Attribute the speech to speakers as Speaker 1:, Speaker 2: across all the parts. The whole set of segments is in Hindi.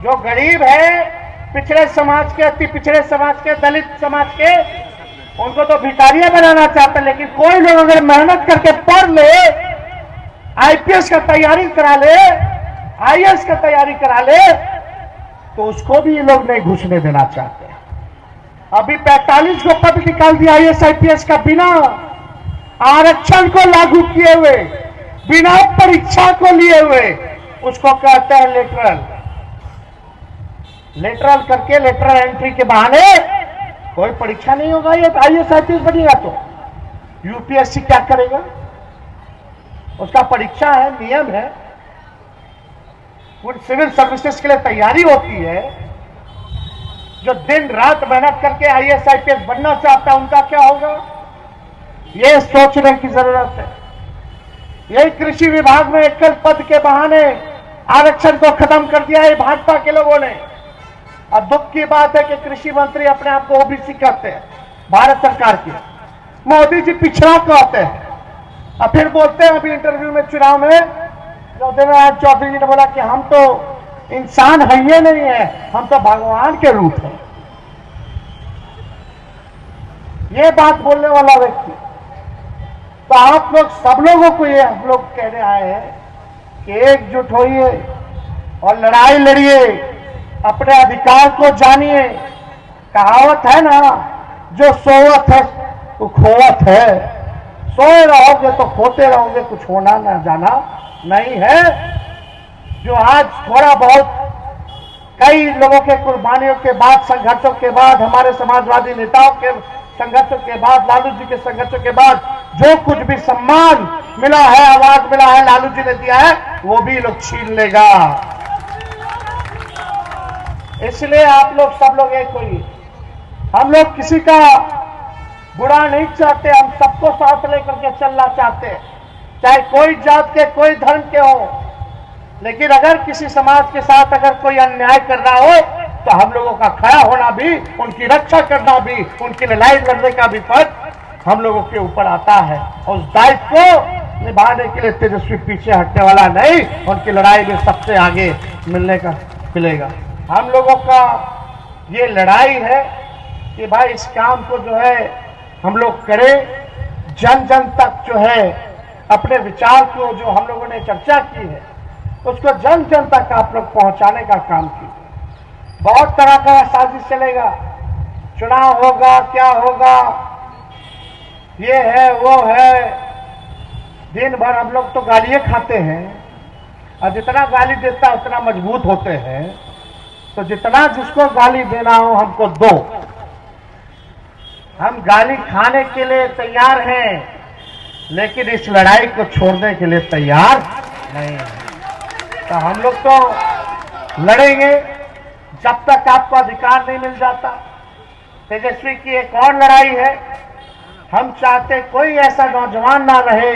Speaker 1: जो गरीब है, पिछड़े समाज के, अति पिछड़े समाज के, दलित समाज के, उनको तो भिखारियां बनाना चाहते हैं। लेकिन कोई लोग अगर मेहनत करके पढ़ ले, आईपीएस का तैयारी करा ले, आईएएस का तैयारी करा ले, तो उसको भी ये लोग नहीं घुसने देना चाहते। अभी 45 को पद निकाल दिया आईएएस आईपीएस का, बिना आरक्षण को लागू किए हुए, बिना परीक्षा को लिए हुए। उसको कहते हैं लेटरल। लेटरल करके, लेटरल एंट्री के बहाने कोई परीक्षा नहीं होगा। ये आईएएस आईपीएस बनेगा तो यूपीएससी क्या करेगा? उसका परीक्षा है, नियम है, पूरी सिविल सर्विसेज के लिए तैयारी होती है। जो दिन रात मेहनत करके आईएएस आईपीएस बनना चाहता है, उनका क्या होगा, ये सोचने की जरूरत है। यही कृषि विभाग में एकल पद के बहाने आरक्षण को खत्म कर दिया है भाजपा के लोगों ने। और दुख की बात है कि कृषि मंत्री अपने आप को ओबीसी कहते हैं, भारत सरकार की। मोदी जी पिछड़ा कहते हैं, और फिर बोलते हैं अभी इंटरव्यू में, चुनाव में, देवराज चौधरी जी ने बोला कि हम तो इंसान है ही नहीं है, हम तो भगवान के रूप हैं। ये बात बोलने वाला व्यक्ति, तो आप लोग सब लोगों को ये हम लोग कहने आए हैं कि एकजुट होइए और लड़ाई लड़िए, अपने अधिकार को जानिए। कहावत है ना, जो सोवत है वो खोवत है। सोए रहोगे तो खोते रहोगे, कुछ होना ना जाना नहीं है। जो आज थोड़ा बहुत कई लोगों के कुर्बानियों के बाद, संघर्षों के बाद, हमारे समाजवादी नेताओं के संघर्षों के बाद, लालू जी के संघर्षों के बाद जो कुछ भी सम्मान मिला है, आवाज मिला है, लालू जी ने दिया है, वो भी लोग छीन लेगा। इसलिए आप लोग सब लोग एक होइए। हम लोग किसी का बुरा नहीं चाहते, हम सबको साथ लेकर के चलना चाहते हैं, चाहे कोई जात के, कोई धर्म के हो। लेकिन अगर किसी समाज के साथ अगर कोई अन्याय कर रहा हो, तो हम लोगों का खड़ा होना भी, उनकी रक्षा करना भी, उनकी लड़ाई लड़ने का भी फर्ज हम लोगों के ऊपर आता है। और उस दायित्व को निभाने के लिए तेजस्वी पीछे हटने वाला नहीं, उनकी लड़ाई में सबसे आगे मिलेगा। हम लोगों का ये लड़ाई है कि भाई इस काम को जो है हम लोग करें, जन जन तक जो है अपने विचार को, जो हम लोगों ने चर्चा की है, उसको जन जन तक आप लोग पहुंचाने का काम कीजिए। बहुत तरह का साजिश चलेगा, चुनाव होगा, क्या होगा, ये है वो है। दिन भर हम लोग तो गालियां खाते हैं, और जितना गाली देता उतना मजबूत होते हैं। तो जितना जिसको गाली देना हो हमको दो, हम गाली खाने के लिए तैयार हैं, लेकिन इस लड़ाई को छोड़ने के लिए तैयार नहीं है। तो हम लोग तो लड़ेंगे जब तक आपको अधिकार नहीं मिल जाता। तेजस्वी की एक और लड़ाई है, हम चाहते कोई ऐसा नौजवान ना रहे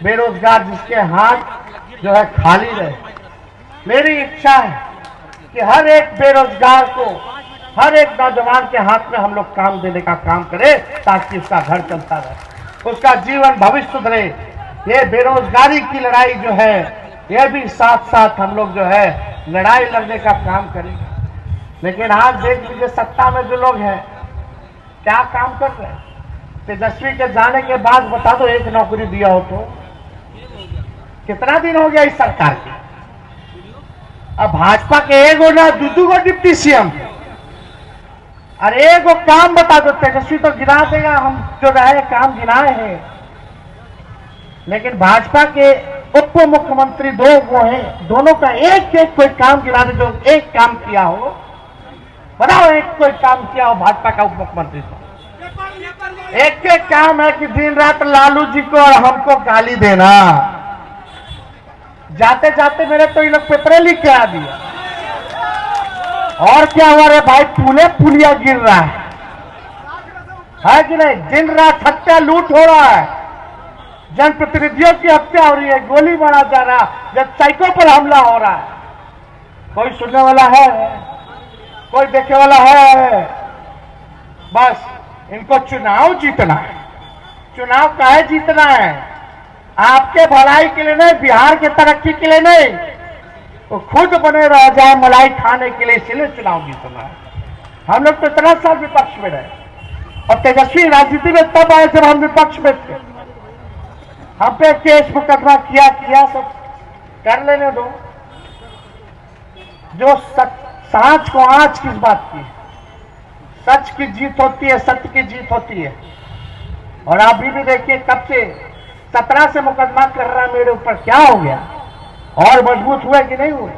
Speaker 1: बेरोजगार जिसके हाथ जो है खाली रहे। मेरी इच्छा है कि हर एक बेरोजगार को, हर एक नौजवान के हाथ में हम लोग काम देने का काम करें, ताकि उसका घर चलता रहे, उसका जीवन भविष्य सुधरे। ये बेरोजगारी की लड़ाई जो है, ये भी साथ साथ हम लोग जो है लड़ाई लड़ने का काम करेंगे। लेकिन आज देख लीजिए, सत्ता में जो लोग हैं क्या काम कर रहे हैं। तेजस्वी के जाने के बाद बता दो, एक नौकरी दिया हो तो कितना दिन हो गया इस सरकार के। अब भाजपा के एगो ना दू गो डिप्टी सीएम, अरे एगो काम बता दो। तेजस्वी तो गिना देगा, हम जो रहे काम गिनाए हैं, लेकिन भाजपा के उप मुख्यमंत्री दो वो हैं, दोनों का एक एक कोई काम गिना दे, जो एक काम किया हो। बताओ, एक कोई काम किया हो भाजपा का उप मुख्यमंत्री को? एक एक काम है कि दिन रात लालू जी को और हमको गाली देना। जाते जाते मेरे तो ये लोग पेपर लिख के आ दिया। और क्या हुआ रे भाई, पुलिया गिर रहा है कि नहीं? दिन रात हत्या लूट हो रहा है, जनप्रतिनिधियों की हत्या हो रही है, गोली मारा जा रहा है, जब साइकिल पर हमला हो रहा है। कोई सुनने वाला है? कोई देखने वाला है? बस इनको चुनाव जीतना है। चुनाव काहे जीतना है? आपके भलाई के लिए नहीं, बिहार के तरक्की के लिए नहीं, वो खुद बने रह जाए मलाई खाने के लिए, इसलिए चुनाव जीतना है। हम लोग तो इतना साल विपक्ष में रहे और तेजस्वी राजनीति में तब आए जब हम विपक्ष में थे। हम पे केस मुकदमा किया सब कर लेने दो। जो सांच को आंच किस बात की, सच की जीत होती है, सत्य की जीत होती है। और अभी भी देखिए कब से 17 से मुकदमा कर रहा मेरे ऊपर, क्या हो गया और मजबूत हुए कि नहीं हुए।